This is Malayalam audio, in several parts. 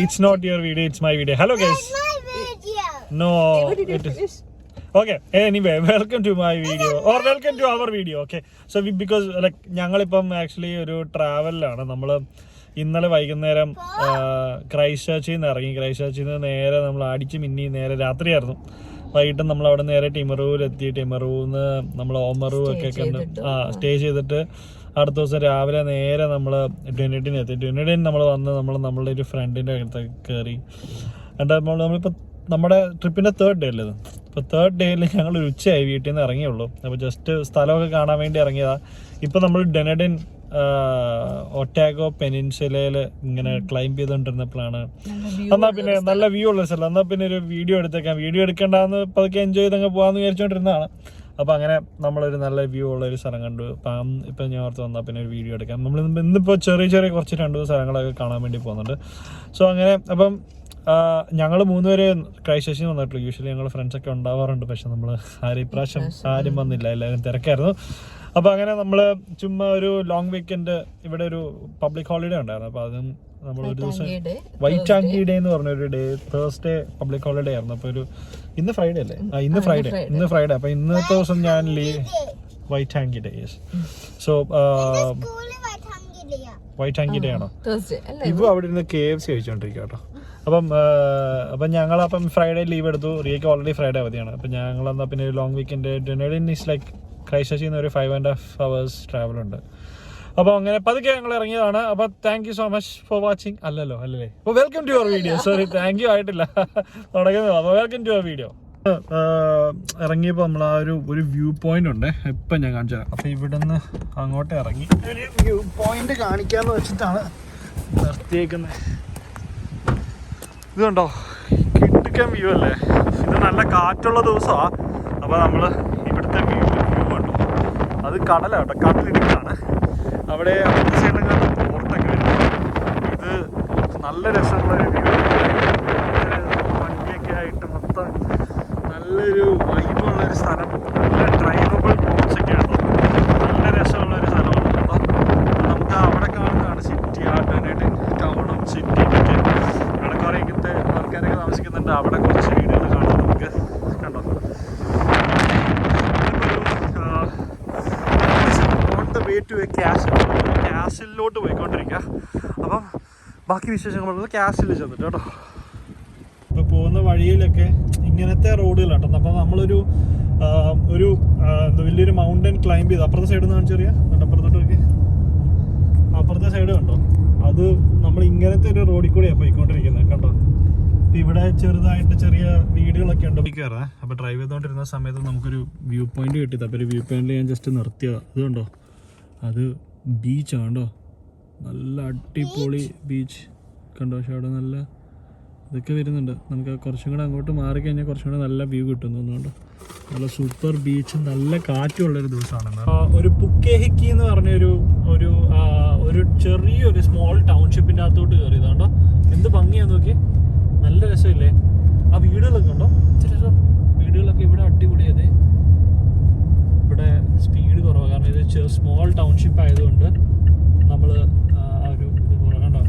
it's not your video, it's my video. Hello guys. It's my video. No, it is. Okay, anyway, welcome to my video or welcome to our video. Okay, so because like ഞങ്ങളിപ്പം ആക്ച്വലി ഒരു ട്രാവലിലാണ്. നമ്മൾ ഇന്നലെ വൈകുന്നേരം ക്രൈസ്റ്റ് ചർച്ചിൽ നിന്ന് ഇറങ്ങി. ക്രൈസ്റ്റ് ചർച്ചിൽ നിന്ന് നേരെ നമ്മൾ അടിച്ച് മിന്നി നേരെ രാത്രിയായിരുന്നു. വൈകിട്ട് നമ്മൾ അവിടെ നേരെ ടിമറൂവിലെത്തി. ടിമറൂന്ന് നമ്മൾ ഓമറൂ ഒക്കെ കണ്ട് സ്റ്റേ ചെയ്തിട്ട് അടുത്ത ദിവസം രാവിലെ നേരെ നമ്മൾ ഡ്യൂനഡിനെത്തി. ഡ്യൂനഡിൻ നമ്മൾ വന്ന് നമ്മളുടെ ഒരു ഫ്രണ്ടിൻ്റെ അടുത്ത് കയറി. എന്നിട്ട് നമ്മളിപ്പോൾ നമ്മുടെ ട്രിപ്പിൻ്റെ 3rd ഡേ അല്ലേ ഇത്. ഇപ്പോൾ 3rd ഡേയിൽ ഞങ്ങൾ ഒരു ഉച്ചയായി വീട്ടിൽ നിന്ന് ഇറങ്ങിയുള്ളൂ. അപ്പോൾ ജസ്റ്റ് സ്ഥലമൊക്കെ കാണാൻ വേണ്ടി ഇറങ്ങിയതാണ്. ഇപ്പോൾ നമ്മൾ ഡെനഡിൻ ഒട്ടാഗോ പെനിൻസുലയിൽ ഇങ്ങനെ ക്ലൈംബ് ചെയ്തുകൊണ്ടിരുന്നപ്പോഴാണ് എന്നാൽ പിന്നെ നല്ല വ്യൂ ഉള്ള സ്ഥലം, എന്നാൽ പിന്നെ ഒരു വീഡിയോ എടുത്തേക്കാം. വീഡിയോ എടുക്കേണ്ടെന്ന് പതുക്കെ എൻജോയ് ചെയ്തങ്ങ് പോകാമെന്ന് വിചാരിച്ചുകൊണ്ടിരുന്നതാണ്. അപ്പോൾ അങ്ങനെ നമ്മളൊരു നല്ല വ്യൂ ഉള്ളൊരു സ്ഥലം കണ്ടു. ഇപ്പം ഞാൻ ഓർത്ത് വന്നാൽ പിന്നെ ഒരു വീഡിയോ എടുക്കാം. നമ്മൾ ഇന്നിപ്പോൾ ചെറിയ കുറച്ച് 2 സ്ഥലങ്ങളൊക്കെ കാണാൻ വേണ്ടി പോകുന്നുണ്ട്. സോ അങ്ങനെ അപ്പം ഞങ്ങൾ 3 പേര് ക്രൈസ്റ്റ് ചർച്ചിൽ വന്നിട്ടുള്ളൂ. യൂഷ്വലി ഞങ്ങൾ ഫ്രണ്ട്സൊക്കെ ഉണ്ടാവാറുണ്ട്, പക്ഷെ നമ്മൾ ഇപ്രാവശ്യം ആരും വന്നില്ല, എല്ലാവരും തിരക്കായിരുന്നു. അപ്പോൾ അങ്ങനെ നമ്മൾ ചുമ്മാ ഒരു ലോങ് വീക്കെൻഡ്, ഇവിടെ ഒരു പബ്ലിക് ഹോളിഡേ ഉണ്ടായിരുന്നു. അപ്പോൾ അതും നമ്മൾ ഒരു ദിവസം വൈറ്റാങ്കി ഡേ എന്ന് പറഞ്ഞൊരു ഡേ, തേഴ്സ്ഡേ പബ്ലിക് ഹോളിഡേ ആയിരുന്നു. അപ്പോൾ ഇന്ന് ഫ്രൈഡേ അല്ലേ? ഇന്ന് ഫ്രൈഡേ. അപ്പോൾ ഇന്നത്തെ ദിവസം ഞാൻ വൈറ്റാങ്കി ഡേ. യെസ്. സോ വൈറ്റാങ്കി ഡേ ആണോ? ഇപ്പോൾ അവിടെ ഇരുന്ന് KFC കഴിച്ചോണ്ടിരിക്കുക കേട്ടോ. അപ്പം ഞങ്ങളപ്പം ഫ്രൈഡേ ലീവ് എടുത്തു. റിയക്ക് ഓൾറെഡി ഫ്രൈഡേ അവധിയാണ്. അപ്പം ഞങ്ങളെന്നാൽ പിന്നെ ഒരു long weekend Dunedin is like ക്രൈസ്റ്റ് ചർച്ചിൽ നിന്ന് ഒരു 5.5 hours ട്രാവലുണ്ട്. അപ്പോൾ അങ്ങനെ പതുക്കെ ഞങ്ങൾ ഇറങ്ങിയതാണ്. അപ്പോൾ thank you so much for watching. അല്ലേ? അപ്പോൾ welcome to your video. Sorry, thank you ആയിട്ടില്ല, തുടങ്ങുന്നത്. അപ്പോൾ വെൽക്കം ടു യുവർ വീഡിയോ. ഇറങ്ങിയപ്പോൾ നമ്മൾ ആ ഒരു വ്യൂ പോയിന്റ് ഉണ്ട്, ഇപ്പം ഞാൻ കാണിച്ചു തരാം. അപ്പോൾ ഇവിടെ നിന്ന് അങ്ങോട്ട് ഇറങ്ങി ഒരു വ്യൂ പോയിന്റ് കാണിക്കാമെന്ന് വെച്ചിട്ടാണ് നിർത്തിയേക്കുന്നത്. ഇത് കണ്ടോ, കിട്ടുക്കാൻ വ്യൂ അല്ലേ? ഇത് നല്ല കാറ്റുള്ള ദിവസമാണ്. അപ്പോൾ നമ്മൾ ഇവിടുത്തെ വ്യൂ കണ്ടു. അത് കടലാണ് കേട്ടോ, കടലിരിക്കാണ്. അവിടെ അവിടുത്തെ സൈഡിൽ കണ്ട പോർട്ടൊക്കെ വരുന്നത്. ഇത് നല്ല രസമുള്ളൊരു വ്യൂ, വണ്ടിയൊക്കെ ആയിട്ട് മൊത്തം നല്ലൊരു വൈബുള്ളൊരു സ്ഥലം. നല്ല ഡ്രൈവബിൾ ബോട്ട്സ് ഒക്കെ ഉണ്ടോ, നല്ല രസമുള്ളൊരു സ്ഥലമാണ് കേട്ടോ. നമുക്ക് അവിടെ കാണുന്നതാണ് സിറ്റി, ആ ഡൊനേഡിൻ ടൗണും സിറ്റിയൊക്കെ. അവിടെ കുറേ ഇങ്ങനത്തെ ആൾക്കാരൊക്കെ താമസിക്കുന്നുണ്ട്. അവിടെ കുറച്ച് വീടുകൾ കാണാം നമുക്ക്. കണ്ടോ, on the way to a ക്യാസിലോട്ട് പോയിക്കൊണ്ടിരിക്കുക. അപ്പം ബാക്കി വിശേഷങ്ങളുള്ളത് ക്യാസിൽ ചെന്നിട്ട് കേട്ടോ. ഇപ്പോൾ പോകുന്ന വഴിയിലൊക്കെ ഇങ്ങനത്തെ റോഡുകളാട്ടോ. അപ്പോൾ നമ്മളൊരു വലിയൊരു മൗണ്ടൻ ക്ലൈംബ് ചെയ്ത് അപ്പുറത്തെ സൈഡിൽ നിന്ന് കാണിച്ചറിയാം. അപ്പുറത്തോട്ടൊക്കെ അപ്പുറത്തെ സൈഡ് കണ്ടോ, അത് നമ്മൾ ഇങ്ങനത്തെ ഒരു റോഡിൽ കൂടെയാണ് പോയിക്കൊണ്ടിരിക്കുന്നത് കണ്ടോ. ഇവിടെ ചെറുതായിട്ട് ചെറിയ വീടുകളൊക്കെ ഉണ്ട്. അപ്പോൾ ഡ്രൈവ് ചെയ്തുകൊണ്ടിരുന്ന സമയത്ത് നമുക്കൊരു വ്യൂ പോയിന്റ് കിട്ടിയത്. അപ്പോൾ ഒരു വ്യൂ പോയിന്റിൽ ഞാൻ ജസ്റ്റ് നിർത്തിയത്. അതുകൊണ്ടോ, അത് ബീച്ചാണ് കേട്ടോ, നല്ല അടിപൊളി ബീച്ച് കണ്ടോ. പക്ഷെ അവിടെ നല്ല ഇതൊക്കെ വരുന്നുണ്ട്. നമുക്ക് കുറച്ചും കൂടെ അങ്ങോട്ട് മാറിക്കഴിഞ്ഞാൽ കുറച്ചും കൂടെ നല്ല വ്യൂ കിട്ടുന്നുണ്ടോ. നല്ല സൂപ്പർ ബീച്ചും നല്ല കാറ്റുള്ളൊരു ദിവസമാണ്. ഒരു പുക്കേഹിക്കി എന്ന് പറഞ്ഞൊരു ചെറിയൊരു സ്മോൾ ടൗൺഷിപ്പിൻ്റെ അകത്തോട്ട് കയറിയതാണ്ടോ. എന്ത് ഭംഗിയാന്ന് നോക്കി, നല്ല രസമില്ലേ? ആ വീടുകളൊക്കെ ഉണ്ടോ, വീടുകളൊക്കെ ഇവിടെ അടിപൊളിയാതെ. ഇവിടെ സ്പീഡ് കുറവാണ്, കാരണം ഇത് സ്മോൾ ടൗൺഷിപ്പ് ആയതുകൊണ്ട് നമ്മൾ ആ ഒരു ഇത് കണ്ടോ.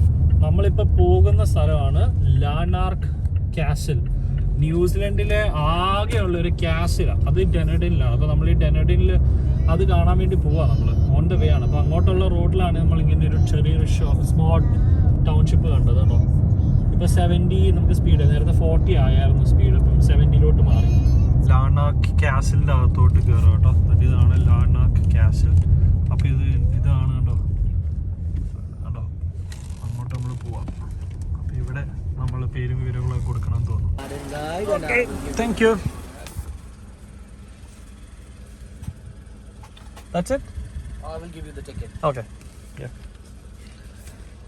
നമ്മളിപ്പോൾ പോകുന്ന സ്ഥലമാണ് ലാനാർക്ക് കാസിൽ. ന്യൂസിലൻഡിലെ ആകെയുള്ളൊരു കാസിലാണ്, അത് ഡെനഡിനിലാണ്. അപ്പോൾ നമ്മൾ ഈ ഡെനഡിനിൽ അത് കാണാൻ വേണ്ടി പോവാം. നമ്മൾ ഓൺ ദ വേ ആണ്. അപ്പോൾ അങ്ങോട്ടുള്ള റോഡിലാണ് നമ്മൾ ഇങ്ങനെ ഒരു ചെറിയൊരു സ്മോൾ ടൗൺഷിപ്പ് കണ്ടത് കേട്ടോ. ഇപ്പോൾ 70 നമുക്ക് സ്പീഡ്, നേരത്തെ 40 ആയിരുന്നു സ്പീഡ്, ഇപ്പം 70 മാറി. ലാനാർക്ക് കാസിലിൻ്റെ അകത്തോട്ട് കയറുക കേട്ടോ. ഇതാണ് ലാനാർക്ക് കാസിൽ. അപ്പോൾ ഇതാണ് കേട്ടോ അങ്ങോട്ട് നമ്മൾ പോവാം. അപ്പോൾ ഇവിടെ നമ്മൾ പേരും വിവരങ്ങളൊക്കെ കൊടുക്കണം എന്ന് തോന്നുന്നു. Thank you. That's it? I will give you the ticket. Okay. Yeah.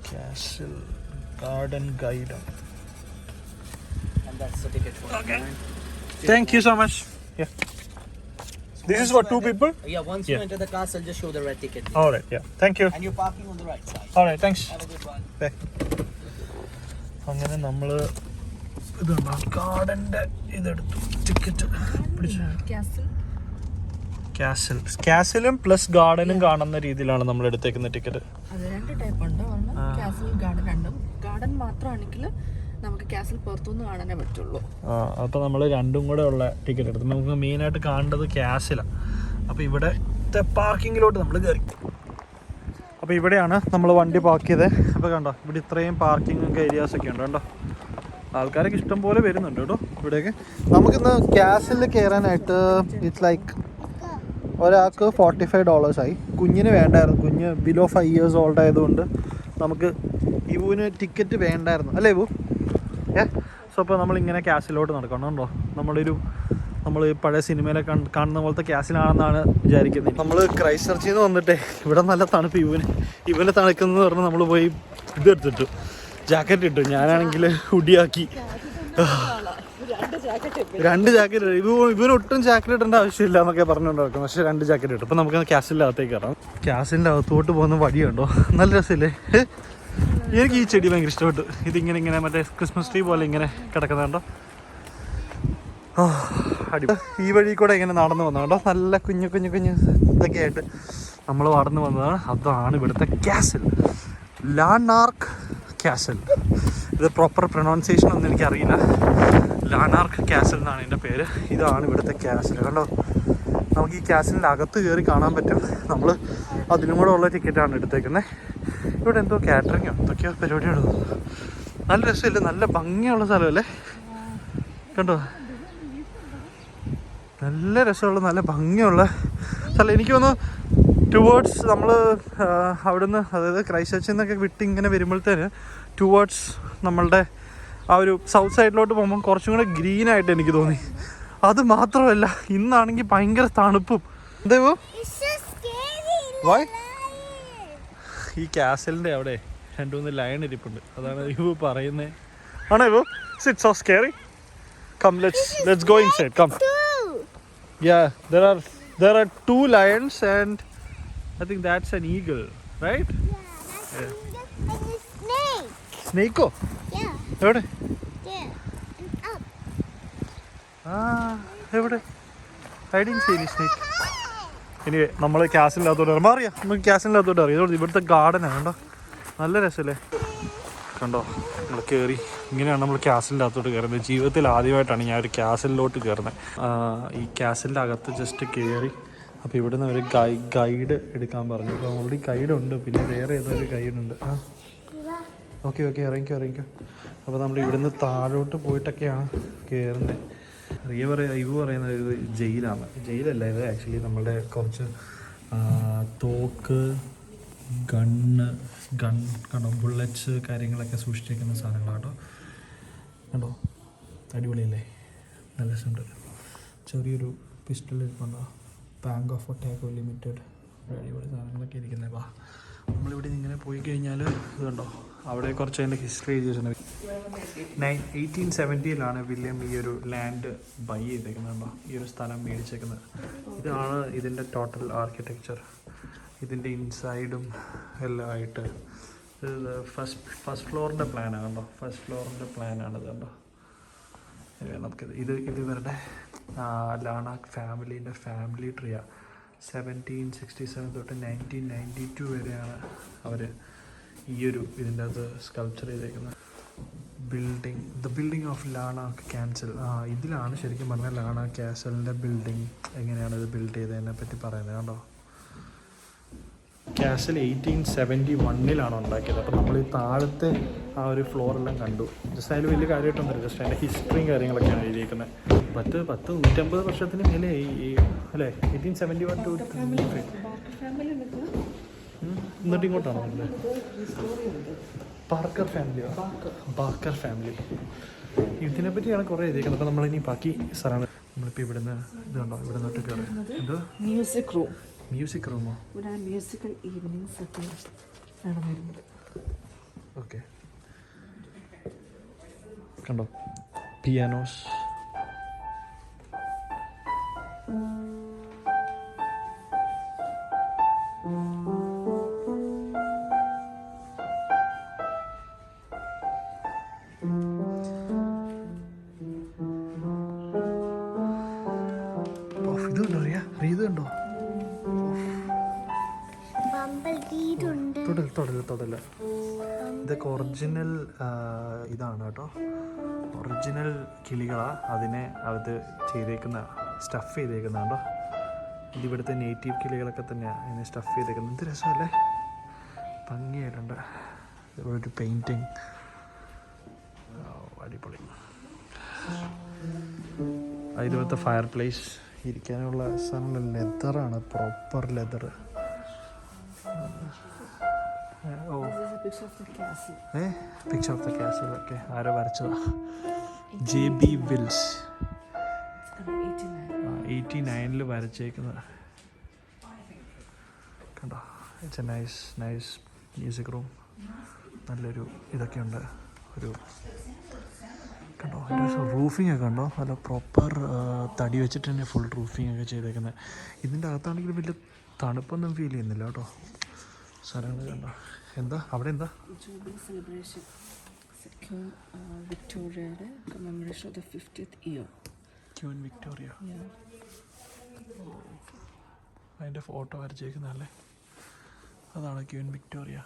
Castle Garden Guide. And that's the ticket for okay. Thank you so much. Yeah. So this is for 2 people? Yeah, once you enter the castle, just show the red ticket. All right, yeah. Thank you. And you're parking on the right side. All right, thanks. Have a good one. Bye. അങ്ങനെ നമ്മൾ ഇതുണ്ടോ ഗാർഡൻ്റെ ഇതെടുത്തു, ടിക്കറ്റ് പിടിച്ചു. കാസിലും പ്ലസ് ഗാർഡനും കാണുന്ന രീതിയിലാണ് നമ്മൾ എടുത്തേക്കുന്ന ടിക്കറ്റ്. അത് 2 ടൈപ്പ് ഉണ്ട്. ഒന്ന് കാസിൽ ഗാർഡൻ, രണ്ടും ഗാർഡൻ മാത്രമാണെങ്കിൽ നമുക്ക് കാസിൽ പുറത്തുനിന്ന് കാണാനേ പറ്റുള്ളൂ. അപ്പോൾ നമ്മൾ രണ്ടും കൂടെ ഉള്ള ടിക്കറ്റ് എടുത്തു. നമുക്ക് മെയിനായിട്ട് കാണേണ്ടത് കാസിലാണ്. അപ്പോൾ ഇവിടെ പാർക്കിങ്ങിലോട്ട് നമ്മൾ കയറി. അപ്പോൾ ഇവിടെയാണ് നമ്മൾ വണ്ടി പാർക്ക് ചെയ്തത്. അപ്പോൾ കണ്ടോ, ഇവിടെ ഇത്രയും പാർക്കിംഗ് ഏരിയാസൊക്കെ ഉണ്ട് കേട്ടോ. ആൾക്കാരൊക്കെ ഇഷ്ടം പോലെ വരുന്നുണ്ട് കേട്ടോ ഇവിടെയൊക്കെ. നമുക്കിന്ന് കാസിൽ കയറാനായിട്ട് ഇറ്റ്സ് ലൈക്ക് ഒരാൾക്ക് $45 ആയി. കുഞ്ഞിന് വേണ്ടായിരുന്നു, കുഞ്ഞ് ബിലോ 5 years ഓൾഡ് ആയതുകൊണ്ട് നമുക്ക് ഇവുവിന് ടിക്കറ്റ് വേണ്ടായിരുന്നു അല്ലേ ഇവു? സോ അപ്പോൾ നമ്മളിങ്ങനെ കാസിലോട്ട് നടക്കണം കേട്ടോ. നമ്മൾ പഴയ സിനിമയിലൊക്കെ കാണുന്ന പോലത്തെ കാസിലാണെന്നാണ് വിചാരിക്കുന്നത്. നമ്മൾ ക്രൈസ്റ്റ് ചർച്ചിൽ നിന്ന് വന്നിട്ടേ ഇവിടെ നല്ല തണുപ്പ്. ഇവനെ തണുക്കുന്നത് പറഞ്ഞാൽ നമ്മൾ പോയി ഇതെടുത്തിട്ടു, ജാക്കറ്റ് ഇട്ടു. ഞാനാണെങ്കിൽ ഹുഡിയാക്കി 2 ജാക്കറ്റ്. ഇവനൊട്ടും ജാക്കറ്റ് ഇടേണ്ട ആവശ്യമില്ല എന്നൊക്കെ പറഞ്ഞുകൊണ്ടിരിക്കും. പക്ഷേ 2 ജാക്കറ്റ് ഇട്ടു. അപ്പോൾ നമുക്ക് കാസിൻ്റെ അകത്തേക്ക് കയറാം. കാസിൻ്റെ അകത്തോട്ട് പോകുന്ന വഴിയുണ്ടോ, നല്ല രസമില്ലേ? എനിക്ക് ഈ ചെടി ഭയങ്കര ഇഷ്ടപ്പെട്ടു. ഇതിങ്ങനെ മറ്റേ ക്രിസ്മസ് ട്രീ പോലെ ഇങ്ങനെ കിടക്കുന്നുണ്ടോ. ഈ വഴി കൂടെ ഇങ്ങനെ നടന്നു വന്നതുകൊണ്ടോ, നല്ല കുഞ്ഞു ഇതൊക്കെ ആയിട്ട് നമ്മൾ നടന്നു വന്നതാണ്. അതാണ് ഇവിടുത്തെ കാസിൽ, ലാനാർക്ക് കാസിൽ. ഇത് പ്രോപ്പർ പ്രൊനൗൺസിയേഷൻ ഒന്നും എനിക്കറിയില്ല. ലാനാർക്ക് കാസിൽ എന്നാണ് എൻ്റെ പേര്. ഇതാണ് ഇവിടുത്തെ കാസിൽ. കണ്ടോ, നമുക്ക് ഈ കാസിലിൻ്റെ അകത്ത് കയറി കാണാൻ പറ്റും. നമ്മൾ അതിനും കൂടെ ഉള്ള ടിക്കറ്റാണ് എടുത്തേക്കുന്നത്. ഇവിടെ എന്തോ കാറ്ററിങ്ങോ എന്തൊക്കെയോ പരിപാടിയാണ്. നല്ല രസമില്ല, നല്ല ഭംഗിയുള്ള സ്ഥലമല്ലേ? കണ്ടോ, നല്ല രസമുള്ള നല്ല ഭംഗിയുള്ള സ്ഥലം. എനിക്ക് തോന്നുന്നു ടുവേർഡ്സ് നമ്മൾ അവിടുന്ന്, അതായത് ക്രൈസ്റ്റ് ചർച്ചിൽ നിന്നൊക്കെ വിട്ട് ഇങ്ങനെ വരുമ്പോഴത്തേന് ടുവേർഡ്സ് നമ്മളുടെ ആ ഒരു സൗത്ത് സൈഡിലോട്ട് പോകുമ്പോൾ കുറച്ചും കൂടെ ഗ്രീനായിട്ട് എനിക്ക് തോന്നി. അത് മാത്രമല്ല, ഇന്നാണെങ്കിൽ ഭയങ്കര തണുപ്പും. എന്തേവോ ഈ കാസലിൻ്റെ അവിടെ 2-3 ലയൺ ഇരിപ്പുണ്ട്. അതാണ് ഇവ പറയുന്നത്. ആണോ ഇവോ? It's so scary. Come let's go inside. Come. Yeah, there are 2 lions and I think that's an eagle, right? Yeah, that's a snake. Snake? Yeah. എവിടെ? There. And up. എവിടെ? I didn't see any snake. ഇനി നമ്മൾ കാസിനകത്തോട്ട് മാറിയാ, നമുക്ക് കാസിനകത്തോട്ട് അറിയാം. ഇതുകൊണ്ട് ഇവിടുത്തെ ഗാർഡനാണ് കണ്ടോ, നല്ല രസമല്ലേ? കണ്ടോ, നമ്മൾ കയറി. ഇങ്ങനെയാണ് നമ്മൾ കാസിലിൻ്റെ അകത്തോട്ട് കയറുന്നത്. ജീവിതത്തിൽ ആദ്യമായിട്ടാണ് ഞാൻ ഒരു കാസിലോട്ട് കയറുന്നത്. ഈ കാസിലിൻ്റെ അകത്ത് ജസ്റ്റ് കയറി. അപ്പോൾ ഇവിടുന്ന് ഒരു ഗൈഡ് എടുക്കാൻ പറഞ്ഞു. അപ്പോൾ ഓൾറെഡി ഗൈഡുണ്ട്, പിന്നെ വേറെ ഏതൊരു ഗൈഡുണ്ട്. ഓക്കെ ഇറങ്ങിക്കോ. അപ്പോൾ നമ്മൾ ഇവിടുന്ന് താഴോട്ട് പോയിട്ടൊക്കെയാണ് കയറുന്നത്. ഇവ പറയുന്നത് ഇത് ജയിലല്ല ഇത്. ആക്ച്വലി നമ്മളുടെ കുറച്ച് തോക്ക്, കണ്ടോ, ബുള്ളറ്റ്സ് കാര്യങ്ങളൊക്കെ സൂക്ഷിച്ചിരിക്കുന്ന സാധനങ്ങളാട്ടോ. കണ്ടോ, അടിപൊളിയല്ലേ? നല്ല രസമുണ്ട്. ചെറിയൊരു പിസ്റ്റൾ ഇരിപ്പുണ്ടോ, ബാങ്ക് ഓഫ് ഒട്ടാക്കോ ലിമിറ്റഡ്. അടിപൊളി സാധനങ്ങളൊക്കെ ഇരിക്കുന്നത്. വാ, നമ്മളിവിടെ ഇങ്ങനെ പോയി കഴിഞ്ഞാൽ ഇത് കണ്ടോ, അവിടെ കുറച്ച് അതിൻ്റെ ഹിസ്റ്ററി എഴുതി വെച്ചിട്ടുണ്ട്. 1870 വില്യം ഈ ഒരു ലാൻഡ് ബൈ ചെയ്തേക്കുന്നത്. ഈ ഒരു സ്ഥലം മേടിച്ചേക്കുന്നത്. ഇതാണ് ഇതിൻ്റെ ടോട്ടൽ ആർക്കിടെക്ചർ. ഇതിൻ്റെ ഇൻസൈഡും എല്ലാം ആയിട്ട് ഇത് ഫസ്റ്റ് ഫ്ലോറിൻ്റെ പ്ലാനാണ് കണ്ടോ. ഫസ്റ്റ് ഫ്ലോറിൻ്റെ പ്ലാനാണിത് കണ്ടോ. നമുക്കിത് ഇത് ഇവരുടെ ലാനാർക്ക് ഫാമിലീൻ്റെ ഫാമിലി ട്രീയാണ്. 1767 തൊട്ട് 1992 വരെയാണ് അവർ ഈ ഒരു ഇതിൻ്റെ അത് സ്കൾപ്ചർ ചെയ്തേക്കുന്നത്. The building of Lanark castle. ഇതിലാണ് ശരിക്കും പറഞ്ഞാൽ ലാനാർക്ക് കാസലിൻ്റെ ബിൽഡിംഗ് എങ്ങനെയാണ് ഇത് ബിൽഡ് ചെയ്തതിനെ പറ്റി പറയുന്നത് കണ്ടോ. കാസിൽ 1871 ഉണ്ടാക്കിയത്. അപ്പോൾ നമ്മൾ ഈ താഴത്തെ ആ ഒരു ഫ്ലോറെല്ലാം കണ്ടു. ജസ്റ്റ് അതിൽ വലിയ കാര്യമായിട്ടൊന്നുമില്ല, ജസ്റ്റ് അതിൻ്റെ ഹിസ്റ്ററിയും കാര്യങ്ങളൊക്കെയാണ് എഴുതിയിരിക്കുന്നത്. 150 വർഷത്തിന് മേലെ ഈ അല്ലേ, 1871 to 25. എന്നിട്ട് ഇങ്ങോട്ടാണോ പാർക്കർ ഫാമിലി. ഇതിനെ പറ്റിയാണ് കുറേ എഴുതിയിരിക്കുന്നത്. അപ്പോൾ നമ്മളിനി ബാക്കി സ്ഥലമാണ്. നമ്മളിപ്പോൾ ഇവിടുന്ന് ഇത് കണ്ടോ, ഇവിടെ നിന്നിട്ട് കയറി. ഇത് മ്യൂസിക് റൂമോ? ഇവിടെ മ്യൂസിക്കൽ ഈവനിങ്സ് ഒക്കെ നടന്നിരുന്നത്. ഓക്കെ, കണ്ടോ, പിയാനോസ്. ഇതുണ്ടോ, ഇത് കണ്ടോ? തൊടല്ല. ഇതൊക്കെ ഒറിജിനൽ ഇതാണ് കേട്ടോ. ഒറിജിനൽ കിളികളാണ്. അതിനെ അത് ചെയ്തേക്കുന്ന സ്റ്റഫ് ചെയ്തേക്കുന്നതാണ്ടോ. ഇതിവിടുത്തെ നേറ്റീവ് കിളികളൊക്കെ തന്നെയാണ് അതിനെ സ്റ്റഫ് ചെയ്തേക്കുന്നത്. എന്ത് രസമല്ലേ, ഭംഗിയായിട്ടുണ്ട്. ഒരു പെയിൻറ്റിങ്, അടിപൊളി. ഇതുപോലത്തെ ഫയർ പ്ലേസ് ഇരിക്കാനുള്ള സാധനം ലെതറാണ്, proper leather. Oh picture of the castle. Okay, ആരോ വരച്ചതാ. JB Wills 89 വരച്ചേക്കുന്നത് കണ്ടോ. It's a nice music room. നല്ലൊരു ഇതൊക്കെ ഉണ്ട്. ഒരു കണ്ടോ റൂഫിംഗ് ഒക്കെ ഉണ്ടോ, നല്ല പ്രോപ്പർ തടി വെച്ചിട്ട് തന്നെ ഫുൾ റൂഫിംഗ് ഒക്കെ ചെയ്തേക്കുന്നത്. ഇതിൻ്റെ അകത്താണെങ്കിലും വലിയ തണുപ്പൊന്നും ഫീൽ ചെയ്യുന്നില്ല കേട്ടോ. സ്ഥലങ്ങൾ കണ്ടോ. എന്താ അവിടെ എന്താ സെലിബ്രേഷൻ വിക്ടോറിയയുടെ commemoration of the 50th year. Queen Victoria. അതിൻ്റെ ഫോട്ടോ വരച്ചേക്കുന്നതല്ലേ, അതാണ് ക്യൂൻ വിക്ടോറിയ.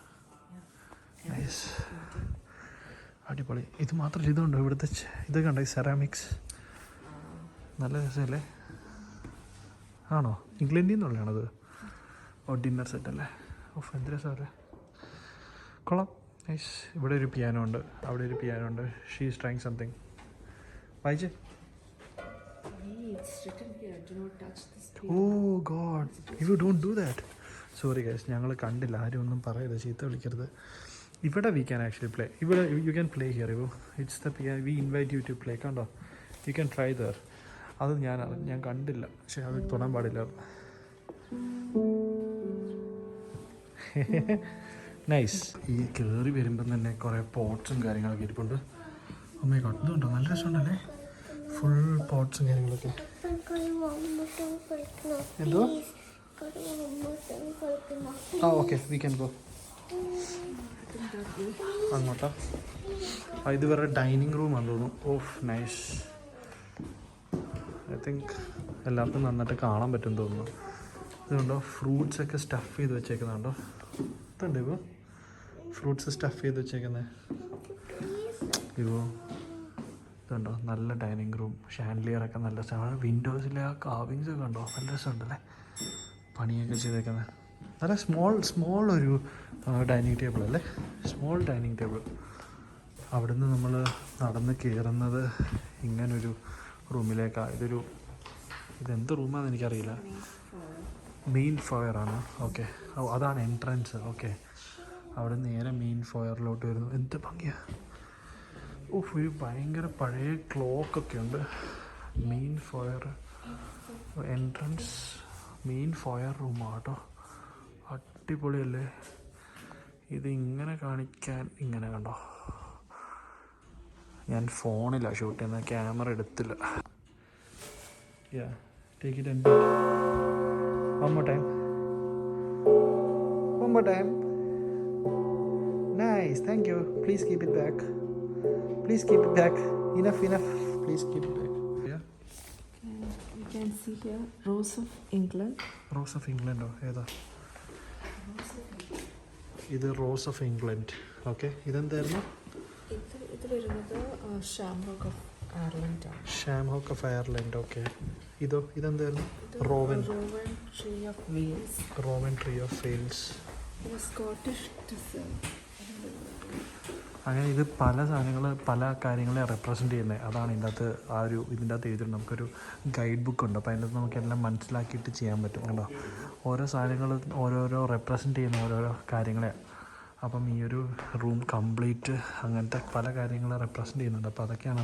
നൈസ്, അടിപൊളി. ഇത് മാത്രമല്ല, ഇതുണ്ടോ ഇവിടുത്തെ ഇത് കണ്ടോ, ഈ സെറാമിക്സ് നല്ല രസമല്ലേ. ആണോ, ഇംഗ്ലണ്ടിൽ നിന്നുള്ളതാണത്. ഓ, ഡിന്നർ സെറ്റ് അല്ലേ. ഓ, എന്ത് രസമല്ലേ, കൊള്ളാം. നൈസ്. ഇവിടെ ഒരു പിയാനോ ഉണ്ട്, അവിടെ ഒരു പിയാനോ ഉണ്ട്. She is trying something. വായിച്ചേ. Oh God, you don't do that. Sorry guys, ഞങ്ങൾ കണ്ടില്ല. ആരും ഒന്നും പറയരുത്, ചീത്ത വിളിക്കരുത്. ഇവിടെ വി ക്യാൻ ആക്ച്വലി പ്ലേ. ഇവിടെ you can play here. It's the piano. We invite you to play. കണ്ടോ, യു ക്യാൻ ട്രൈ ദർ. അത് ഞാൻ കണ്ടില്ല, പക്ഷെ അത് തൊടാൻ പാടില്ല. നൈസ്. ഈ കയറി വരുമ്പം തന്നെ കുറേ പോട്ട്സും കാര്യങ്ങളൊക്കെ ഇരിപ്പുണ്ട്. അമ്മേ ഗോഡ്, ഇതുണ്ടോ, നല്ല രസമുണ്ടല്ലേ, ഫുൾ പോട്ട്സും കാര്യങ്ങളൊക്കെ. എന്തോ ഓക്കെ, വി ക്യാൻ ഗോ അങ്ങോട്ടാ. ഇത് വേറെ ഡൈനിങ് റൂമാണെന്ന് തോന്നുന്നു. Of nice. ഐ തിങ്ക് എല്ലാവർക്കും നന്നായിട്ട് കാണാൻ പറ്റും തോന്നുന്നു. ഇതുണ്ടോ, ഫ്രൂട്ട്സ് ഒക്കെ സ്റ്റഫ് ചെയ്ത് വെച്ചേക്കുന്നുണ്ടോ. ഇതുണ്ട് ഇപ്പോൾ ഫ്രൂട്ട്സ് സ്റ്റഫ് ചെയ്ത് വെച്ചേക്കുന്നത്. ഇതുണ്ടോ, നല്ല ഡൈനിങ് റൂം. ഷാൻഡ്ലിയറൊക്കെ നല്ല രസമാണ്. വിൻഡോസിലെ ആ കാവിങ്സ് ഒക്കെ ഉണ്ടോ, നല്ല രസമുണ്ടല്ലേ, പണിയൊക്കെ ചെയ്തേക്കുന്നത്. നല്ല സ്മോൾ ഒരു ഡൈനിങ് ടേബിൾ അല്ലേ, സ്മോൾ ഡൈനിങ് ടേബിൾ. അവിടുന്ന് നമ്മൾ നടന്ന് കയറുന്നത് ഇങ്ങനൊരു റൂമിലേക്കാണ്. ഇതെന്ത് റൂമാണെന്ന് എനിക്കറിയില്ല. മെയിൻ ഫോയറാണ്. ഓക്കെ, അതാണ് എൻട്രൻസ്. ഓക്കെ, അവിടെ നേരെ മെയിൻ ഫോയറിലോട്ട് വരുന്നു. എന്ത് ഭംഗിയാണ്. ഓഹ്, ഒരു ഭയങ്കര പഴയ ക്ലോക്കൊക്കെ ഉണ്ട്. Main foyer entrance, main foyer റൂമാണ് കേട്ടോ. അടിപൊളിയല്ലേ. ഇത് ഇങ്ങനെ കാണിക്കാൻ ഇങ്ങനെ കണ്ടോ. ഞാൻ ഫോണിലാണ് ഷൂട്ട് ചെയ്യുന്നത്, ക്യാമറ എടുത്തില്ല. Take it and one more time. Nice, thank you. Please keep it back. Enough. Please keep it back. Yeah, You can see here Rose of England. Rose of England. ഏതാ ഇത്? Rose of England. ഓക്കെ, ഇതെന്തായിരുന്നു? ഇത് വരുന്നത് ഷാംറോക്ക് ഓഫ് അയർലൻഡ് ആണ്. Shamrock of Ireland. ഓക്കെ, ഇതെന്തായിരുന്നു? Rowan tree of Wales. Scottish design. അങ്ങനെ ഇത് പല കാര്യങ്ങളെ റെപ്രസെൻ്റ് ചെയ്യുന്നത്. അതാണ് ഇതിൻ്റെ അകത്ത് എഴുതിയിട്ട് നമുക്കൊരു ഗൈഡ് ബുക്ക് ഉണ്ട്. അപ്പോൾ അതിൻ്റെ അകത്ത് നമുക്കെല്ലാം മനസ്സിലാക്കിയിട്ട് ചെയ്യാൻ പറ്റും. കണ്ടോ, ഓരോ സാധനങ്ങൾ ഓരോരോ റെപ്രസെൻ്റ് ചെയ്യുന്ന ഓരോരോ കാര്യങ്ങളെ. അപ്പം ഈ ഒരു റൂം കംപ്ലീറ്റ് അങ്ങനത്തെ പല കാര്യങ്ങളെ റെപ്രസെൻ്റ് ചെയ്യുന്നുണ്ട്. അപ്പോൾ അതൊക്കെയാണ്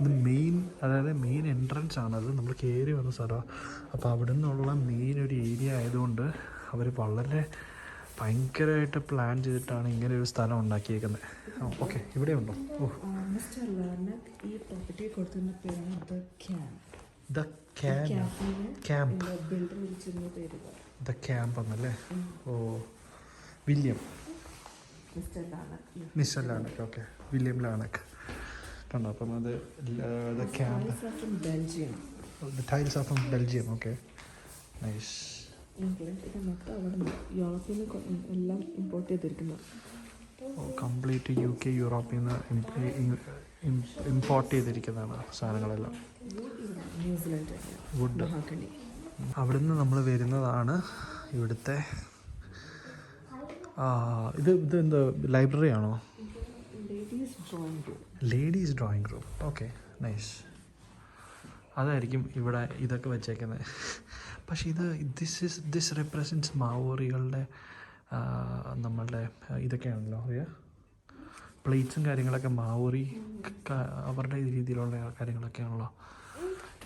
ഇത് മെയിൻ എൻട്രൻസ് ആണത്. നമ്മൾ കയറി വന്ന സ്ഥലമാണ്. അപ്പോൾ അവിടെ നിന്നുള്ള മെയിൻ ഒരു ഏരിയ ആയതുകൊണ്ട് അവർ വളരെ ഭയങ്കരമായിട്ട് പ്ലാൻ ചെയ്തിട്ടാണ് ഇങ്ങനെ ഒരു സ്ഥലം ഉണ്ടാക്കിയേക്കുന്നത്. ഓക്കെ, ഇവിടെ ഉണ്ടോ? മിസ്റ്റർ ലാർനക് ഈ പ്രോപ്പർട്ടി കൊടുത്തിരുന്ന പേരാണ് ദ ക്യാമ്പ്. ബിൽഡർ വിളിച്ചിരുന്ന പേര് ദ ക്യാമ്പ് എന്നല്ലേ. ഓ, വില്യം മിസ്റ്റർ ലാർനക്. ഓക്കെ, വില്യം ലാർനക് കണ്ടോ. അപ്പം അത് the camp. Belgium. The tiles are from Belgium. Okay, nice. England ഇത് മൊത്തം അവിടെ നിന്ന് യൂറോപ്പിൽ നിന്ന് എല്ലാം ഇമ്പോർട്ട് ചെയ്തിരിക്കുന്നത്. കംപ്ലീറ്റ് UK യൂറോപ്പിൽ നിന്ന് ഇമ്പോർട്ട് ചെയ്തിരിക്കുന്നതാണ് സാധനങ്ങളെല്ലാം. New Zealand wood. മഹാഗണി. അവിടുന്ന് നമ്മൾ വരുന്നതാണ് ഇവിടുത്തെ ഇത് എന്താ ലൈബ്രറി ആണോ? Ladies drawing room. Okay, nice. അതായിരിക്കും ഇവിടെ ഇതൊക്കെ വെച്ചേക്കുന്നത്. പക്ഷേ ദിസ് റെപ്രസെൻറ്റ്സ് മാവോറികളുടെ നമ്മളുടെ ഇതൊക്കെയാണല്ലോ അറിയാം. പ്ലേറ്റ്സും കാര്യങ്ങളൊക്കെ മാവോറി അവരുടെ രീതിയിലുള്ള കാര്യങ്ങളൊക്കെയാണല്ലോ.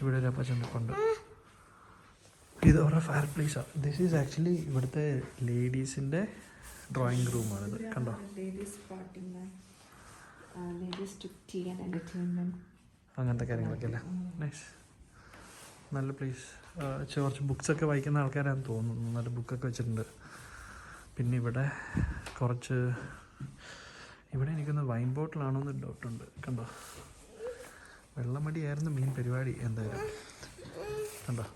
ഇവിടെ ഒരു അപ്പച്ചൻ്റെപ്പുണ്ട്. ഇത് അവരുടെ ഫയർ പ്ലേസാണ്. ദിസ് ഈസ് ആക്ച്വലി ഇവിടുത്തെ ലേഡീസിൻ്റെ ഡ്രോയിങ് റൂമാണിത്. കണ്ടോ? അങ്ങനത്തെ കാര്യങ്ങളൊക്കെ അല്ലേ. നൈസ്, നല്ല പ്ലേസ്. കുറച്ച് ബുക്സൊക്കെ വായിക്കുന്ന ആൾക്കാരാണെന്ന് തോന്നുന്നു. നല്ല ബുക്കൊക്കെ വെച്ചിട്ടുണ്ട്. പിന്നെ ഇവിടെ കുറച്ച് ഇവിടെ എനിക്കൊന്ന് വൈൻ ബോട്ടിലാണോന്ന് ഡൗട്ടുണ്ട്. കണ്ടോ? വെള്ളമടിയായിരുന്നു മെയിൻ പരിപാടി എന്തായാലും. കണ്ടോ?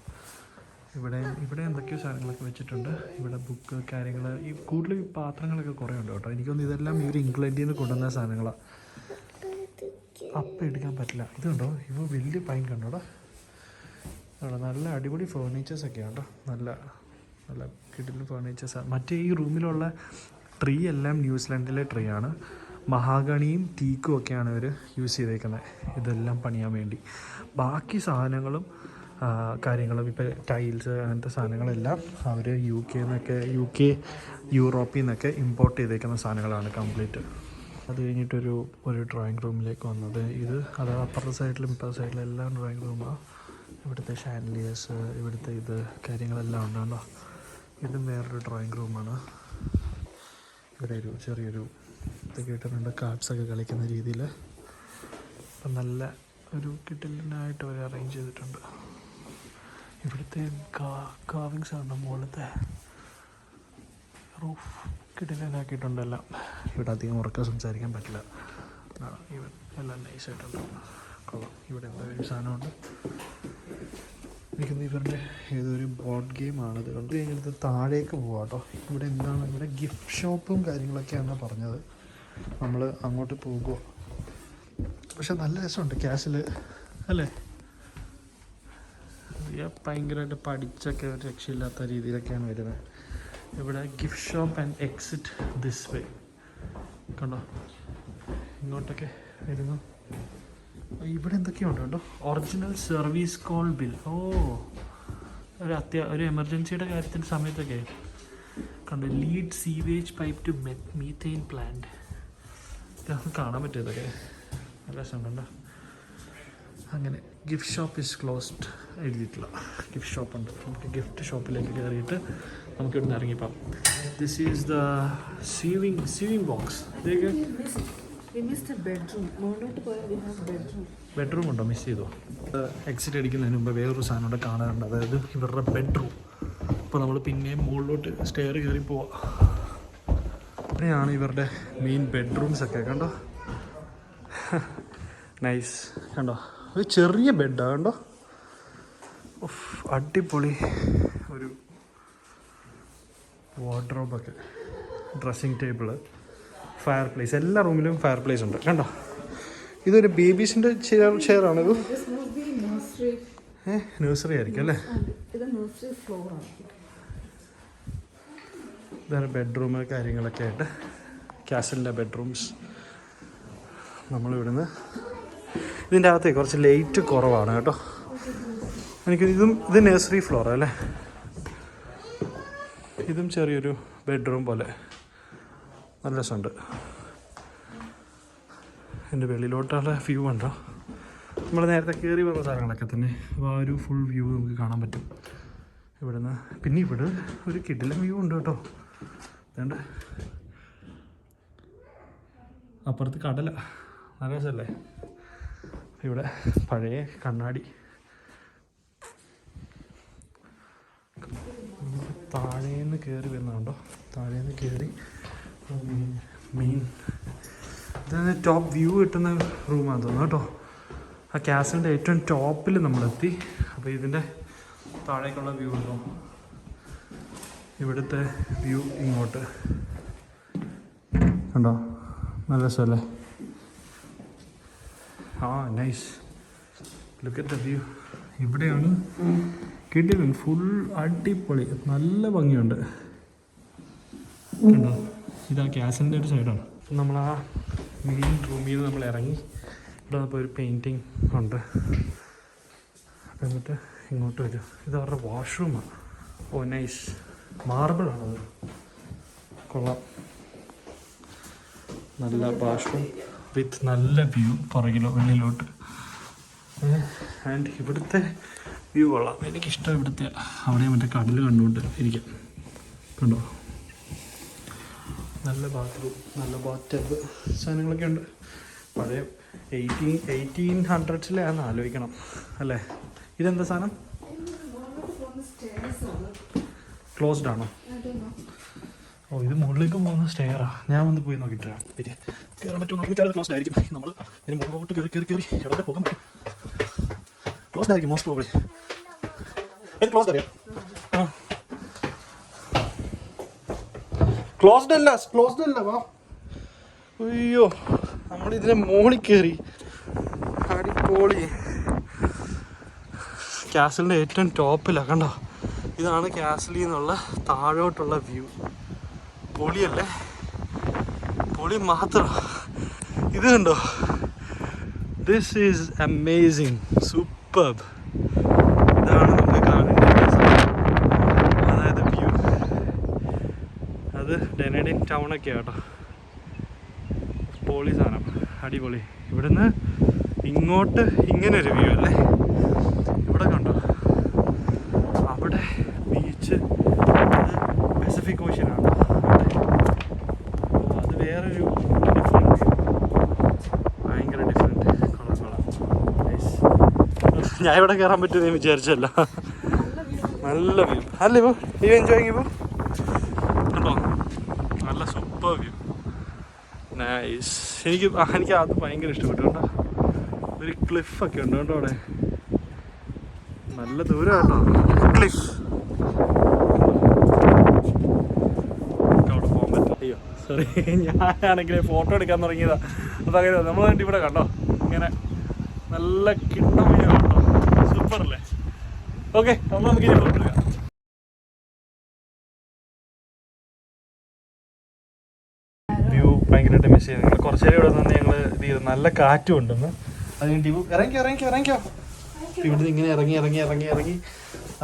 ഇവിടെ എന്തൊക്കെയോ സാധനങ്ങളൊക്കെ വെച്ചിട്ടുണ്ട്. ഇവിടെ ബുക്ക് കാര്യങ്ങൾ, ഈ കൂടുതൽ പാത്രങ്ങളൊക്കെ കുറേ ഉണ്ട് കേട്ടോ. എനിക്കൊന്ന് ഇതെല്ലാം ഇവർ ഇംഗ്ലണ്ടിൽ നിന്ന് കൊണ്ടുവന്ന സാധനങ്ങളാണ്. അപ്പം എടുക്കാൻ പറ്റില്ല. ഇതുണ്ടോ? ഇവ വലിയ പൈൻ കണ്ടോടാ. നല്ല അടിപൊളി ഫേർണിച്ചേഴ്സൊക്കെയാണ് കേട്ടോ. നല്ല നല്ല കിടിലൻ ഫേർണിച്ചേഴ്സാണ്. മറ്റേ ഈ റൂമിലുള്ള ട്രീ എല്ലാം ന്യൂസിലൻഡിലെ ട്രീ ആണ്. മഹാഗണിയും ടീക്കും ഒക്കെയാണ് ഇവർ യൂസ് ചെയ്തേക്കുന്നത് ഇതെല്ലാം പണിയാൻ വേണ്ടി. ബാക്കി സാധനങ്ങളും കാര്യങ്ങളും ഇപ്പോൾ ടൈൽസ് അങ്ങനത്തെ സാധനങ്ങളെല്ലാം അവർ UK യൂറോപ്പിൽ നിന്നൊക്കെ ഇമ്പോർട്ട് ചെയ്തേക്കുന്ന സാധനങ്ങളാണ് കംപ്ലീറ്റ്. അത് കഴിഞ്ഞിട്ടൊരു ഡ്രോയിങ് റൂമിലേക്ക് വന്നത്. അത് അപ്പുറത്തെ സൈഡിലും ഇപ്പുറത്തെ സൈഡിലും എല്ലാം ഡ്രോയിങ് റൂമാണ്. ഇവിടുത്തെ ഷാൻലിയേഴ്സ്, ഇവിടുത്തെ ഇത് കാര്യങ്ങളെല്ലാം ഉണ്ടല്ലോ. ഇതും വേറൊരു ഡ്രോയിങ് റൂമാണ്. ഇവിടെ ഒരു ചെറിയൊരു ഇത് കേട്ടിട്ടുണ്ട്, കാർഡ്സൊക്കെ കളിക്കുന്ന രീതിയിൽ. അപ്പം നല്ല ഒരു കിട്ടലിനായിട്ട് അവർ അറേഞ്ച് ചെയ്തിട്ടുണ്ട്. ഇവിടുത്തെ കാവിങ്സ് ആണ് മുകളിലത്തെ റൂഫ് കിട്ടലിനാക്കിയിട്ടുണ്ടെല്ലാം. ഇവിടെ അധികം ഉറക്കം സംസാരിക്കാൻ പറ്റില്ല. ഇവൻ എല്ലാം നൈസായിട്ടുണ്ട്. കൊള്ളാം. ഇവിടെ എന്താ ഒരു സാധനമുണ്ട്. എനിക്കൊന്ന് ഇവരുടെ ഏതൊരു ബോർഡ് ഗെയിമാണത്. കണ്ടു കഴിഞ്ഞിട്ട് താഴേക്ക് പോവാം കേട്ടോ. ഇവിടെ ഗിഫ്റ്റ് ഷോപ്പും കാര്യങ്ങളൊക്കെയാണ് പറഞ്ഞത്. നമ്മൾ അങ്ങോട്ട് പോകുക. പക്ഷെ നല്ല രസമുണ്ട് ക്യാഷിൽ അല്ലേ. ഭയങ്കരമായിട്ട് പഠിച്ചൊക്കെ ഒരു രക്ഷയില്ലാത്ത രീതിയിലൊക്കെയാണ് വരുന്നത്. ഇവിടെ gift shop and exit this way. കണ്ടോ? ഇങ്ങോട്ടൊക്കെ വരുന്നു. ഇവിടെ എന്തൊക്കെയുണ്ട് കേട്ടോ. Original service call bell. ഒരു എമർജൻസിയുടെ കാര്യത്തിൻ്റെ സമയത്തൊക്കെ കണ്ടു. Lead sewage pipe to methane plant. ഇതൊക്കെ കാണാൻ പറ്റും. ഇതൊക്കെ നല്ല രസമുണ്ടോ. അങ്ങനെ ഗിഫ്റ്റ് ഷോപ്പ് ഇസ് ക്ലോസ്ഡ് എഴുതിയിട്ടില്ല. ഗിഫ്റ്റ് ഷോപ്പ് ഉണ്ട്. നമുക്ക് ഗിഫ്റ്റ് ഷോപ്പിലേക്ക് കയറിയിട്ട് നമുക്ക് ഇവിടുന്ന് ഇറങ്ങിപ്പോം. This is the sewing box. Bedroom ഉണ്ടോ? മിസ് ചെയ്തോ? എക്സിറ്റ് അടിക്കുന്നതിന് മുമ്പ് വേറൊരു സാധനം കൂടെ കാണാറുണ്ട്. അതായത് ഇവരുടെ ബെഡ്റൂം. അപ്പോൾ നമ്മൾ പിന്നെയും മുകളിലോട്ട് സ്റ്റെയർ കയറി പോവാം. ഇവിടെയാണ് ഇവരുടെ മെയിൻ ബെഡ്റൂംസൊക്കെ. കണ്ടോ? നൈസ്. കണ്ടോ? ഒരു ചെറിയ ബെഡാണ്. കണ്ടോ? അടിപൊളി ഒരു വാർഡ്രോബൊക്കെ, ഡ്രസ്സിങ് ടേബിള്, ഫയർ പ്ലേസ്. എല്ലാ റൂമിലും ഫയർ പ്ലേസ് ഉണ്ട്. കണ്ടോ? ഇതൊരു ബേബീസിൻ്റെ ചെയറാണിത്. നഴ്സറി ആയിരിക്കും അല്ലേ. ഇതാണ് ബെഡ്റൂം കാര്യങ്ങളൊക്കെ ആയിട്ട്. കാസലിൻ്റെ ബെഡ്റൂംസ്. നമ്മളിവിടുന്ന് ഇതിൻ്റെ അകത്തേക്ക് കുറച്ച് ലൈറ്റ് കുറവാണ് കേട്ടോ. ഇത് നഴ്സറി ഫ്ലോറാണ് അല്ലേ. ഇതും ചെറിയൊരു ബെഡ്റൂം പോലെ. നല്ല രസമുണ്ട്. എൻ്റെ വെളിയിലോട്ടുള്ള വ്യൂ ഉണ്ടോ. നമ്മൾ നേരത്തെ കയറി വന്ന സാധനങ്ങളൊക്കെ തന്നെ. അപ്പോൾ ആ ഒരു ഫുൾ വ്യൂ നമുക്ക് കാണാൻ പറ്റും ഇവിടുന്ന്. പിന്നെ ഇവിടെ ഒരു കിടിലൻ വ്യൂ ഉണ്ട് കേട്ടോ. അതുകൊണ്ട് അപ്പുറത്ത് കടല. നല്ല രസമല്ലേ. ഇവിടെ പഴയ കണ്ണാടി. താഴേന്ന് കയറി വരുന്നുണ്ടോ. താഴേന്ന് കയറി മെയിൻ ഇത് ടോപ്പ് വ്യൂ കിട്ടുന്ന റൂമാണെന്ന് തോന്നുന്നു കേട്ടോ. ആ കാസലിൻ്റെ ഏറ്റവും ടോപ്പിൽ നമ്മളെത്തി. അപ്പോൾ ഇതിൻ്റെ താഴേക്കുള്ള വ്യൂ ഉണ്ടോ. ഇവിടുത്തെ വ്യൂ ഇങ്ങോട്ട് കണ്ടോ, നല്ല രസമല്ലേ? Nice. Look at the view. ഇവിടെയാണ് കിടിലൻ, ഫുൾ അടിപൊളി, നല്ല ഭംഗിയുണ്ട്. കണ്ടോ, ഇതാ ക്യാസിൻ്റെ ഒരു സൈഡാണ്. നമ്മൾ ആ മെയിൻ റൂമിൽ നിന്ന് നമ്മൾ ഇറങ്ങി ഇവിടെ വന്നപ്പോൾ ഒരു പെയിൻറ്റിങ് ഉണ്ട്. എന്നിട്ട് ഇങ്ങോട്ട് വരും. ഇത് അവരുടെ വാഷ്റൂമാണ്. നൈസ്. മാർബിളാണത്. കൊള്ളാം. നല്ല വാഷ്റൂം വിത്ത് നല്ല വ്യൂ പുറകിലോ വെള്ളിലോട്ട്. ആൻഡ് ഇവിടുത്തെ വ്യൂ കൊള്ളാം. എനിക്കിഷ്ടം ഇവിടുത്തെ. അവിടെ മറ്റേ കടൽ കണ്ടുകൊണ്ട് ഇരിക്കാം. കണ്ടോ, നല്ല ബാത്റൂം, നല്ല ബാത്ത് ടബ്, സാധനങ്ങളൊക്കെ ഉണ്ട്. പഴയ 1800s ആലോചിക്കണം അല്ലേ? ഇതെന്താ സാധനം? ക്ലോസ്ഡ് ആണോ? ഇത് മുകളിലേക്ക് പോകുന്ന സ്റ്റെയറാ. ഞാൻ വന്ന് പോയി നോക്കിയിട്ടാ കയറാൻ പറ്റുമോ? ക്ലോസ്ഡ് ആയിരിക്കും. നമ്മൾ ഇതിന് മുകളിലോട്ട് കയറി എവിടെ പോകാൻ പറ്റും? ക്ലോസ്ഡ് ആയിരിക്കും മോസ്റ്റ് പ്രോബ്ലി. ഇത് ക്ലോസ്ഡ് അറിയാം. ക്ലോസ്ഡ് അല്ല. വാ. അയ്യോ, നമ്മളിതിനെ മോളിൽ കയറി. അടിപൊളി. കാസലിൻ്റെ ഏറ്റവും ടോപ്പിലാണ്. കണ്ടോ, ഇതാണ് കാസലിൽ നിന്നുള്ള താഴോട്ടുള്ള വ്യൂ. പൊളിയല്ലേ? പൊളി മാത്രം. ഇത് കണ്ടോ, ദിസ് ഈസ് അമേസിങ്, സൂപ്പർബ്. ഇതാണ് നമുക്ക് കാണേണ്ട, അതായത് വ്യൂ. അത് ഡെനഡിൻ ടൗണൊക്കെ കേട്ടോ. പൊളി സാധനം, അടിപൊളി. ഇവിടുന്ന് ഇങ്ങോട്ട് ഇങ്ങനൊരു വ്യൂ അല്ലേ? ഇവിടെ കണ്ടോ, അവിടെ ബീച്ച്, അത് പസഫിക് ഓഷ്യനാണ്. അത് വേറൊരു ഡിഫറെൻറ്റ് വ്യൂ, ഭയങ്കര ഡിഫറെൻറ്റ്. കൊള്ളാം. ഞാൻ ഇവിടെ കയറാൻ പറ്റുമെന്ന് ഞാൻ വിചാരിച്ചല്ല. നല്ല വ്യൂ അല്ലേ? ഇപ്പോൾ വ്യൂ എൻജോയിങ്. ഇപ്പോൾ കണ്ടോ, നല്ല സൂപ്പർ വ്യൂ. നൈസ്. എനിക്ക് അത് ഭയങ്കര ഇഷ്ടപ്പെട്ടു കേട്ടോ. ഒരു ക്ലിഫൊക്കെ ഉണ്ട് കേട്ടോ അവിടെ. നല്ല ദൂരം കേട്ടോ ക്ലിഫ്. അവിടെ പോകാൻ പറ്റും. അയ്യോ സോറി, ഞാനാണെങ്കിൽ ഫോട്ടോ എടുക്കാൻ തുടങ്ങിയതാ. അപ്പം അങ്ങനെ നമ്മൾ വേണ്ടി ഇവിടെ കണ്ടോ, ഇങ്ങനെ നല്ല കിണ്ണം വ്യൂ കേട്ടോ. സൂപ്പർ അല്ലേ? ഓക്കെ, അപ്പോൾ നമുക്ക് ഇനി ഫോട്ടോ എടുക്കാം. വ്യൂ ഭയങ്കരമായിട്ട് മിസ് ചെയ്ത് ഞങ്ങൾ കുറച്ച് നേരം ഇവിടെ നിന്ന് ഞങ്ങൾ ഇത് ചെയ്തു. നല്ല കാറ്റും ഉണ്ടെന്ന്. അത് കഴിഞ്ഞിട്ട് ഇറങ്ങിക്കോ. ഇവിടുന്ന് ഇങ്ങനെ ഇറങ്ങി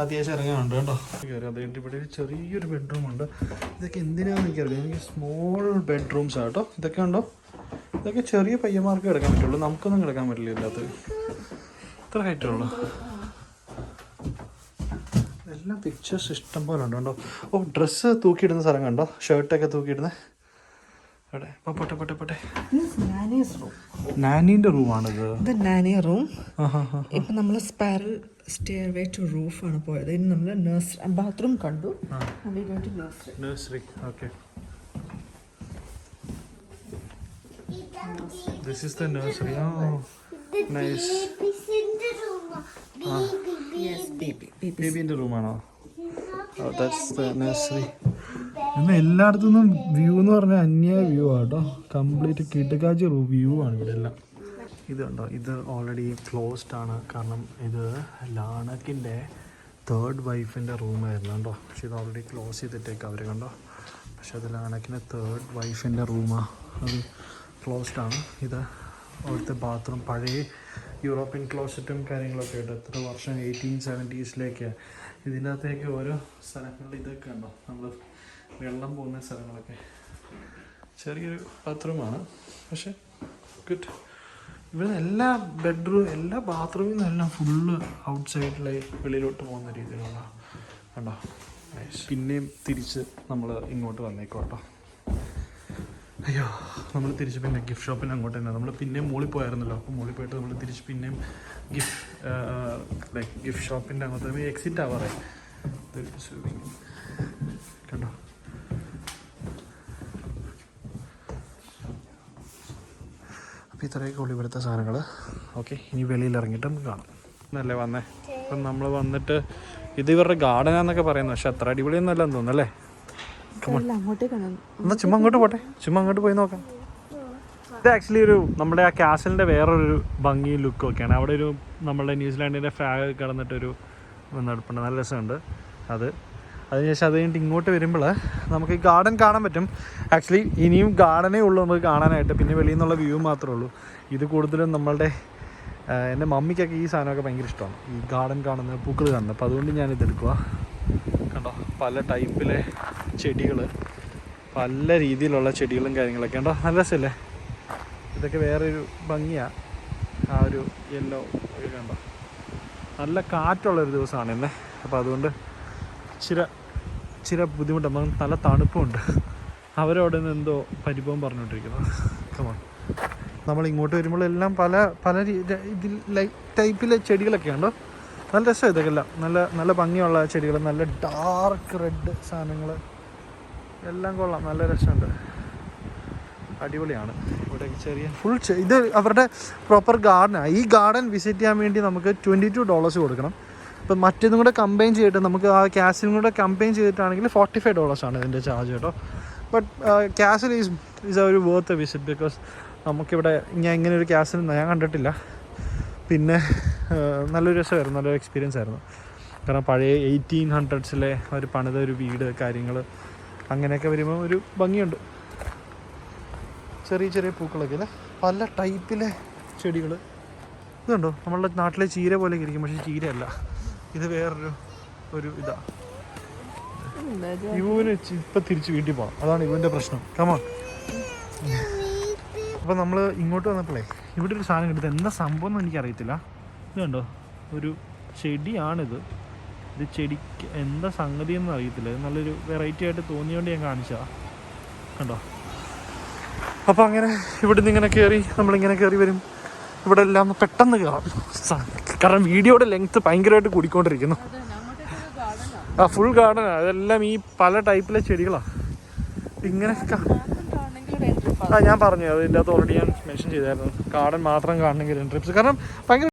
അത്യാവശ്യം ഇറങ്ങാനുണ്ട് കേട്ടോ. കയറി. അത് കഴിഞ്ഞിട്ട് ഇവിടെ ഒരു ചെറിയൊരു ബെഡ്റൂം ഉണ്ട്. ഇതൊക്കെ എന്തിനാണെന്ന് എനിക്കറിയാം. എനിക്ക് സ്മോൾ ബെഡ്റൂംസ് ആട്ടോ. ഇതൊക്കെ ഉണ്ടോ, ഇതൊക്കെ ചെറിയ പയ്യന്മാർക്ക് കിടക്കാൻ പറ്റുള്ളൂ. നമുക്കൊന്നും കിടക്കാൻ പറ്റില്ല ഇതിനകത്ത്. ഇത്ര ഹൈറ്റുള്ളൂ. എല്ലാം പിക്ചേഴ്സ് ഇഷ്ടം പോലെ ഉണ്ട് കേട്ടോ. ഡ്രസ്സ് തൂക്കിയിടുന്ന സ്ഥലം കണ്ടോ, ഷർട്ടൊക്കെ തൂക്കിയിടുന്നത്. അവിടെ പോട്ടെ. നാനീൻ്റെ റൂമാണിത്. ഇത് നാനി റൂം. ഇപ്പം നമ്മൾ സ്പൈറൽ സ്റ്റെയർവേ ടു റൂഫാണ് പോയത്. ഇനി നമ്മൾ നഴ്സറി ബാത്റൂം കണ്ടു. Nursery. Okay, this is the nursery. Nice. ബേബിൻ്റെ റൂമാണോ? That's the nursery. എന്നാൽ എല്ലായിടത്തുനിന്നും വ്യൂ എന്ന് പറഞ്ഞാൽ അന്യായ വ്യൂ ആട്ടോ. കംപ്ലീറ്റ് കിടക്കാച്ചി വ്യൂ ആണ് ഇവിടെ എല്ലാം. ഇത് കണ്ടോ, ഇത് ഓൾറെഡി ക്ലോസ്ഡ് ആണ്. കാരണം ഇത് ലാണക്കിൻ്റെ 3rd വൈഫിൻ്റെ റൂമായിരുന്നു കേട്ടോ. പക്ഷെ ഇത് ഓൾറെഡി ക്ലോസ് ചെയ്തിട്ടേക്ക് അവർ കണ്ടോ. പക്ഷെ അത് ലാണക്കിൻ്റെ 3rd വൈഫിൻ്റെ റൂമാണ്. അത് ക്ലോസ്ഡ് ആണ്. ഇത് അവിടുത്തെ ബാത്റൂം പഴയ യൂറോപ്യൻ ക്ലോസറ്റും കാര്യങ്ങളൊക്കെ ഉണ്ട്. എത്ര വർഷം, 1870s ഇതിൻ്റെ അകത്തേക്ക് ഓരോ സ്ഥലങ്ങളിൽ ഇതൊക്കെ ഉണ്ടോ, നമ്മൾ വെള്ളം പോകുന്ന സ്ഥലങ്ങളൊക്കെ. ചെറിയൊരു ബാത്റൂമാണ്, പക്ഷെ ഗുഡ്. ഇവിടെ എല്ലാ ബാത്റൂമിൽ നിന്നെല്ലാം ഫുള്ള് ഔട്ട് സൈഡിലായി വെളിയിലോട്ട് പോകുന്ന രീതിയിലുള്ള കണ്ടോ. പിന്നെയും തിരിച്ച് നമ്മൾ ഇങ്ങോട്ട് വന്നേക്കോട്ടോ. അയ്യോ, നമ്മൾ തിരിച്ച് പിന്നെ ഗിഫ്റ്റ് ഷോപ്പിന് അങ്ങോട്ട് തന്നെ. നമ്മൾ പിന്നെയും മോളിൽ പോയായിരുന്നല്ലോ. അപ്പോൾ മോളിൽ പോയിട്ട് നമ്മൾ തിരിച്ച് പിന്നെയും ഗിഫ്റ്റ് ഷോപ്പിൻ്റെ അങ്ങോട്ട് എക്സിറ്റ് ആവാറേ. കണ്ടോ, അപ്പോൾ ഇത്രയൊക്കെ ഉള്ളു ഇവിടുത്തെ സാധനങ്ങൾ. ഓക്കെ, ഇനി വെളിയിൽ ഇറങ്ങിയിട്ട് നമുക്ക് കാണാം. എന്നല്ലേ വന്നേ. അപ്പം നമ്മൾ വന്നിട്ട് ഇത് ഇവരുടെ ഗാർഡനാന്നൊക്കെ പറയുന്നു. പക്ഷെ അത്ര അടിപൊളിയൊന്നും അല്ലെന്ന് തോന്നുന്നു അല്ലേ? അല്ല, അങ്ങോട്ടേക്കാണ്. എന്നാ ചുമ്മാ അങ്ങോട്ട് പോട്ടെ, ചുമ്മാ അങ്ങോട്ട് പോയി നോക്കാം. ഇത് ആക്ച്വലി ഒരു നമ്മുടെ ആ കാസലിൻ്റെ വേറൊരു ഭംഗിയും ലുക്കും ഒക്കെയാണ്. അവിടെ ഒരു നമ്മളുടെ ന്യൂസിലാൻഡിൻ്റെ ഫ്ലാഗ് കിടന്നിട്ടൊരു നടപ്പുണ്ട്, നല്ല രസമുണ്ട് അത്. അതിനുശേഷം അത് കഴിഞ്ഞിട്ട് ഇങ്ങോട്ട് വരുമ്പോൾ നമുക്ക് ഈ ഗാർഡൻ കാണാൻ പറ്റും. ആക്ച്വലി ഇനിയും ഗാർഡനേ ഉള്ളൂ നമുക്ക് കാണാനായിട്ട്, പിന്നെ വെളിയിൽ നിന്നുള്ള വ്യൂ മാത്രമേ ഉള്ളൂ. ഇത് കൂടുതലും നമ്മളുടെ എൻ്റെ മമ്മിക്കൊക്കെ ഈ സാധനമൊക്കെ ഭയങ്കര ഇഷ്ടമാണ്, ഈ ഗാർഡൻ കാണുന്നത്, പൂക്കൾ കാണുന്നത്. അപ്പോൾ അതുകൊണ്ട് ഞാനിത് എടുക്കുക. കണ്ടോ, പല ടൈപ്പിലെ ചെടികൾ, പല രീതിയിലുള്ള ചെടികളും കാര്യങ്ങളൊക്കെ ഉണ്ടോ, നല്ല രസമല്ലേ? ഇതൊക്കെ വേറൊരു ഭംഗിയാണ്. ആ ഒരു യെല്ലോ ഒക്കെ കണ്ടോ, നല്ല കാറ്റുള്ളൊരു ദിവസമാണ് ഇന്ന്. അപ്പോൾ അതുകൊണ്ട് ചില ബുദ്ധിമുട്ടാണ്, നല്ല തണുപ്പുമുണ്ട്. അവരവിടെ നിന്ന് എന്തോ പരിഭവം പറഞ്ഞുകൊണ്ടിരിക്കുന്നു. കമാൺ, നമ്മൾ ഇങ്ങോട്ട് വരുമ്പോഴെല്ലാം പല ഇതിൽ ടൈപ്പിലെ ചെടികളൊക്കെ ഉണ്ടോ, നല്ല രസം. ഇതൊക്കെ എല്ലാം നല്ല നല്ല ഭംഗിയുള്ള ചെടികൾ, നല്ല ഡാർക്ക് റെഡ് സാധനങ്ങൾ എല്ലാം കൊള്ളാം, നല്ല രസമുണ്ട്, അടിപൊളിയാണ്. ഇവിടെ ചെറിയ ഫുൾ ഇത് അവരുടെ പ്രോപ്പർ ഗാർഡനാണ്. ഈ ഗാർഡൻ വിസിറ്റ് ചെയ്യാൻ വേണ്ടി നമുക്ക് $22 കൊടുക്കണം. ഇപ്പം മറ്റേതും കൂടെ കമ്പൈൻ ചെയ്തിട്ട് നമുക്ക് ആ കാസിലും കൂടെ കമ്പൈൻ ചെയ്തിട്ടാണെങ്കിൽ $45 ആണ് ഇതിൻ്റെ ചാർജ് കേട്ടോ. ബട്ട് കാസിൽ ഈസ് ഒരു വർത്ത് എ വിസിറ്റ്, ബിക്കോസ് നമുക്കിവിടെ ഞാൻ ഇങ്ങനെ ഒരു കാസിൽ ഞാൻ കണ്ടിട്ടില്ല. പിന്നെ നല്ലൊരു രസമായിരുന്നു, നല്ലൊരു എക്സ്പീരിയൻസ് ആയിരുന്നു. കാരണം പഴയ 1800s അവർ പണിത ഒരു വീട് കാര്യങ്ങൾ അങ്ങനെയൊക്കെ വരുമ്പോൾ ഒരു ഭംഗിയുണ്ട്. ചെറിയ ചെറിയ പൂക്കളൊക്കെ അല്ലേ, പല ടൈപ്പിലെ ചെടികൾ. ഇതുണ്ടോ, നമ്മളുടെ നാട്ടിലെ ചീര പോലെ ഇരിക്കും, പക്ഷേ ചീരയല്ല, ഇത് വേറൊരു ഇതാണ്. ഇവന് ഇപ്പം തിരിച്ച് വീട്ടിൽ പോകണം, അതാണ് ഇവൻ്റെ പ്രശ്നം. കമാൺ. അപ്പോൾ നമ്മൾ ഇങ്ങോട്ട് വന്നപ്പോഴേ ഇവിടെ ഒരു സാധനം കിട്ടുന്നത്, എന്താ സംഭവം എന്ന് എനിക്കറിയത്തില്ല. ഇത് കണ്ടോ, ഒരു ചെടിയാണിത്. ഇത് ചെടിക്ക് എന്താ സംഗതി എന്ന് അറിയത്തില്ല. ഇത് നല്ലൊരു വെറൈറ്റി ആയിട്ട് തോന്നിയോണ്ട് ഞാൻ കാണിച്ചതാണ്. കണ്ടോ, അപ്പോൾ അങ്ങനെ ഇവിടെ നിന്ന് ഇങ്ങനെ കയറി നമ്മളിങ്ങനെ കയറി വരും. ഇവിടെ എല്ലാം പെട്ടെന്ന് കയറാം, കാരണം വീഡിയോയുടെ ലെങ്ത്ത് ഭയങ്കരമായിട്ട് കൂടിക്കൊണ്ടിരിക്കുന്നു. ആ ഫുൾ ഗാർഡനാണ്, അതെല്ലാം ഈ പല ടൈപ്പിലെ ചെടികളാണ്. ഇങ്ങനെ ഞാൻ പറഞ്ഞു അതിൻ്റെ അകത്ത് ഓൾറെഡി ഞാൻ മെൻഷൻ ചെയ്തായിരുന്നു, ഗാർഡൻ മാത്രം കാണണമെങ്കിൽ എൻട്രിപ്സ്, കാരണം ഭയങ്കര